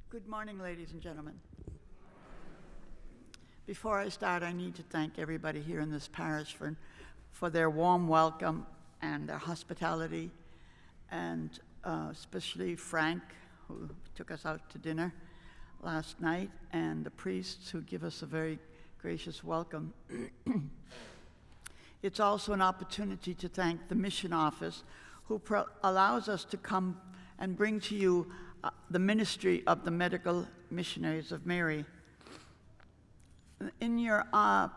Good morning, ladies and gentlemen. Before I start, I need to thank everybody here in this parish for their warm welcome and their hospitality, and especially Frank, who took us out to dinner last night, and the priests who give us a very gracious welcome. It's also an opportunity to thank the mission office, who allows us to come and bring to you the ministry of the Medical Missionaries of Mary. In your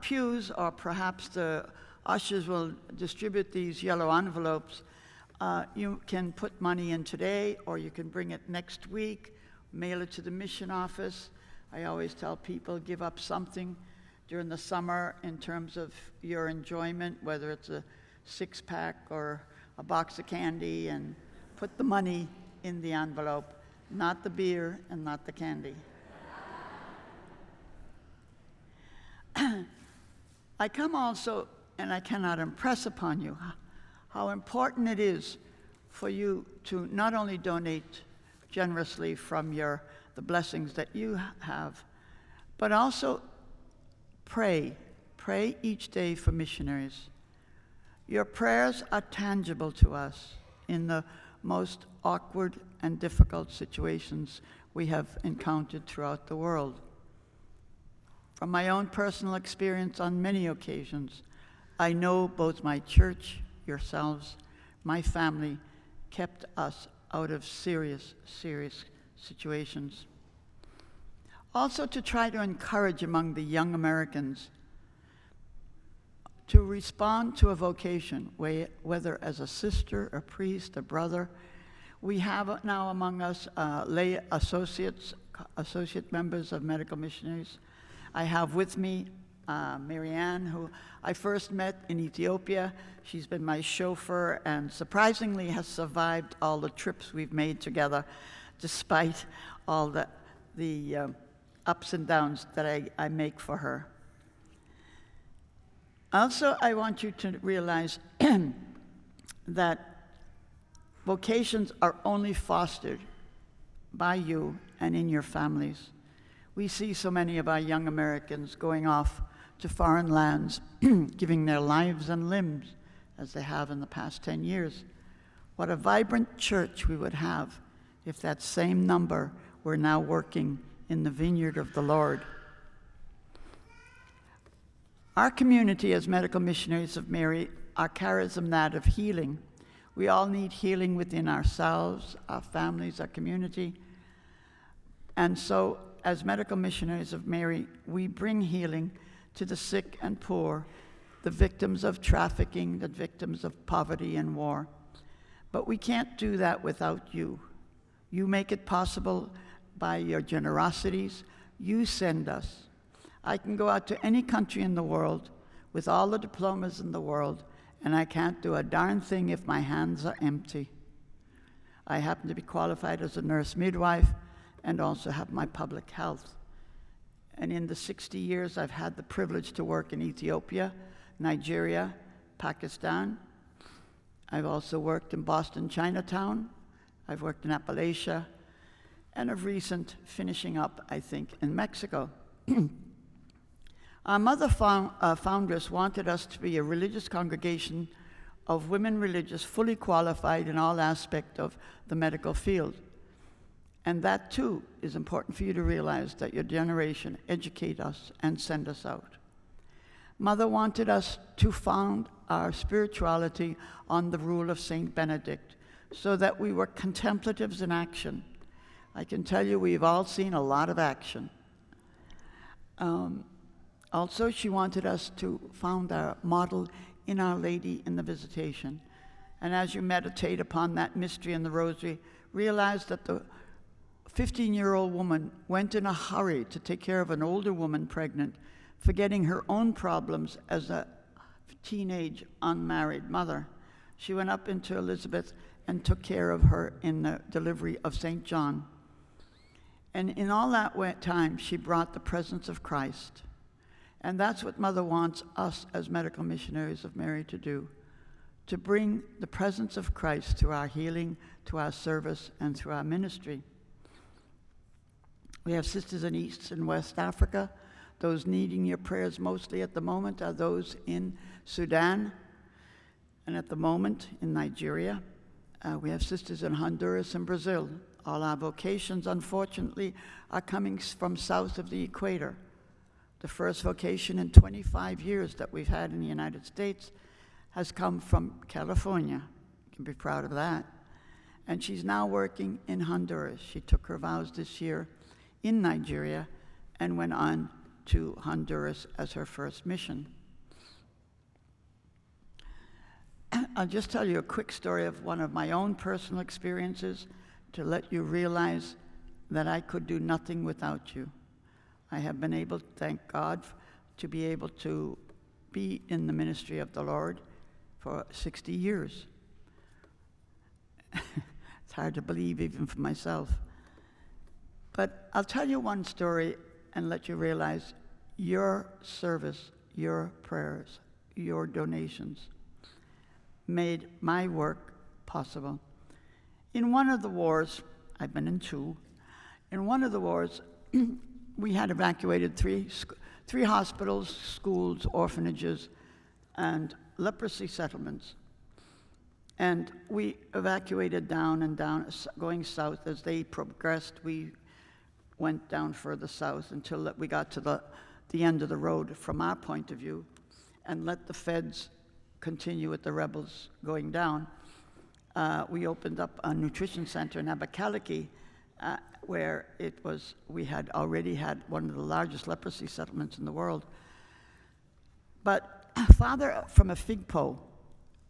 pews, or perhaps the ushers will distribute these yellow envelopes. You can put money in today, or you can bring it next week, mail it to the mission office. I always tell people, give up something during the summer in terms of your enjoyment, whether it's a six-pack or a box of candy, and put the money in the envelope, not the beer and not the candy. I come also, and I cannot impress upon you how important it is for you to not only donate generously from the blessings that you have, but also pray. Pray each day for missionaries. Your prayers are tangible to us in the most awkward and difficult situations we have encountered throughout the world. From my own personal experience on many occasions, I know both my church, yourselves, my family kept us out of serious, serious situations. Also, to try to encourage among the young Americans to respond to a vocation, whether as a sister, a priest, a brother. We have now among us lay associate members of medical missionaries. I have with me Marianne, who I first met in Ethiopia. She's been my chauffeur and surprisingly has survived all the trips we've made together, despite all the ups and downs that I make for her. Also, I want you to realize that vocations are only fostered by you and in your families. We see so many of our young Americans going off to foreign lands, giving their lives and limbs, as they have in the past 10 years. What a vibrant church we would have if that same number were now working in the vineyard of the Lord. Our community as Medical Missionaries of Mary are charism that of healing. We all need healing within ourselves, our families, our community. And so, as Medical Missionaries of Mary, we bring healing to the sick and poor, the victims of trafficking, the victims of poverty and war. But we can't do that without you. You make it possible by your generosities. You send us. I can go out to any country in the world with all the diplomas in the world, and I can't do a darn thing if my hands are empty. I happen to be qualified as a nurse midwife and also have my public health. And in the 60 years I've had the privilege to work in Ethiopia, Nigeria, Pakistan. I've also worked in Boston, Chinatown. I've worked in Appalachia, and of recent, finishing up, I think, in Mexico. Our mother foundress wanted us to be a religious congregation of women religious, fully qualified in all aspects of the medical field. And that, too, is important for you to realize, that your generation educate us and send us out. Mother wanted us to found our spirituality on the rule of Saint Benedict, so that we were contemplatives in action. I can tell you we've all seen a lot of action. Also, she wanted us to found our model in Our Lady in the Visitation. And as you meditate upon that mystery in the Rosary, realize that the 15-year-old woman went in a hurry to take care of an older woman pregnant, forgetting her own problems as a teenage unmarried mother. She went up into Elizabeth and took care of her in the delivery of St. John. And in all that time, she brought the presence of Christ. And that's what Mother wants us as Medical Missionaries of Mary to do, to bring the presence of Christ to our healing, to our service, and to our ministry. We have sisters in East and West Africa. Those needing your prayers mostly at the moment are those in Sudan, and at the moment in Nigeria. We have sisters in Honduras and Brazil. All our vocations, unfortunately, are coming from south of the equator. The first vocation in 25 years that we've had in the United States has come from California. You can be proud of that. And she's now working in Honduras. She took her vows this year in Nigeria and went on to Honduras as her first mission. I'll just tell you a quick story of one of my own personal experiences to let you realize that I could do nothing without you. I have been able, thank God, to be able to be in the ministry of the Lord for 60 years. It's hard to believe even for myself. But I'll tell you one story and let you realize your service, your prayers, your donations made my work possible. In one of the wars, I've been in two, in one of the wars, we had evacuated three hospitals, schools, orphanages, and leprosy settlements. And we evacuated down and down, going south. As they progressed, we went down further south until we got to the end of the road from our point of view, and let the feds continue with the rebels going down. We opened up a nutrition center in Abakaliki, where we had already had one of the largest leprosy settlements in the world. But Father from a Figpo,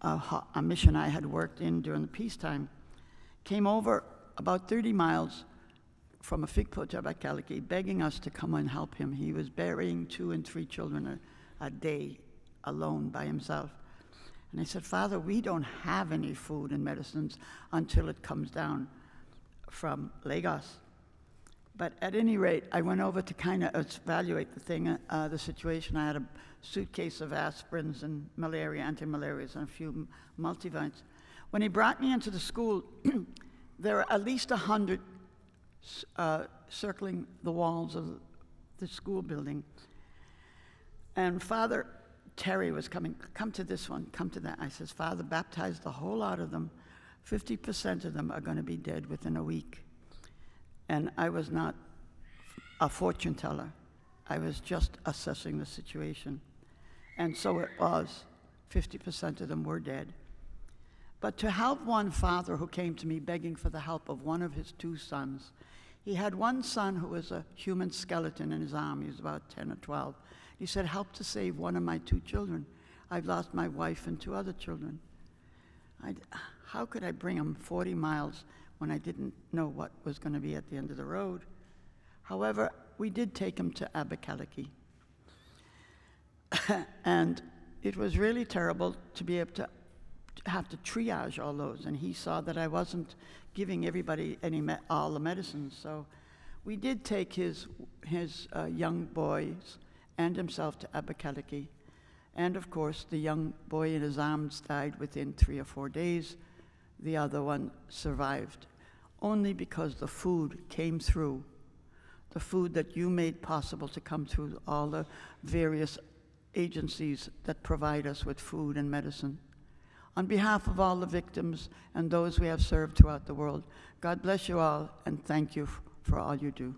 a mission I had worked in during the peacetime, came over about 30 miles from a Figpo to Abakaliki, begging us to come and help him. He was burying 2 and 3 children a day alone by himself. And I said, Father, we don't have any food and medicines until it comes down from Lagos. But at any rate, I went over to kind of evaluate the situation. I had a suitcase of aspirins and malaria, anti-malarias, and a few multivitamins. When he brought me into the school, there were at least 100 circling the walls of the school building. And Father Terry was coming, come to this one, come to that. I says, Father, baptize the whole lot of them. 50% of them are going to be dead within a week. And I was not a fortune teller. I was just assessing the situation. And so it was. 50% of them were dead. But to help one father who came to me begging for the help of one of his 2 sons, he had one son who was a human skeleton in his arm. He was about 10 or 12. He said, help to save one of my 2 children. I've lost my wife and 2 other children. How could I bring him 40 miles when I didn't know what was going to be at the end of the road? However, we did take him to Abakaliki. And it was really terrible to be able to have to triage all those. And he saw that I wasn't giving everybody all the medicines. So we did take his young boys and himself to Abakaliki. And of course, the young boy in his arms died within 3 or 4 days. The other one survived, only because the food came through, the food that you made possible to come through all the various agencies that provide us with food and medicine. On behalf of all the victims and those we have served throughout the world, God bless you all, and thank you for all you do.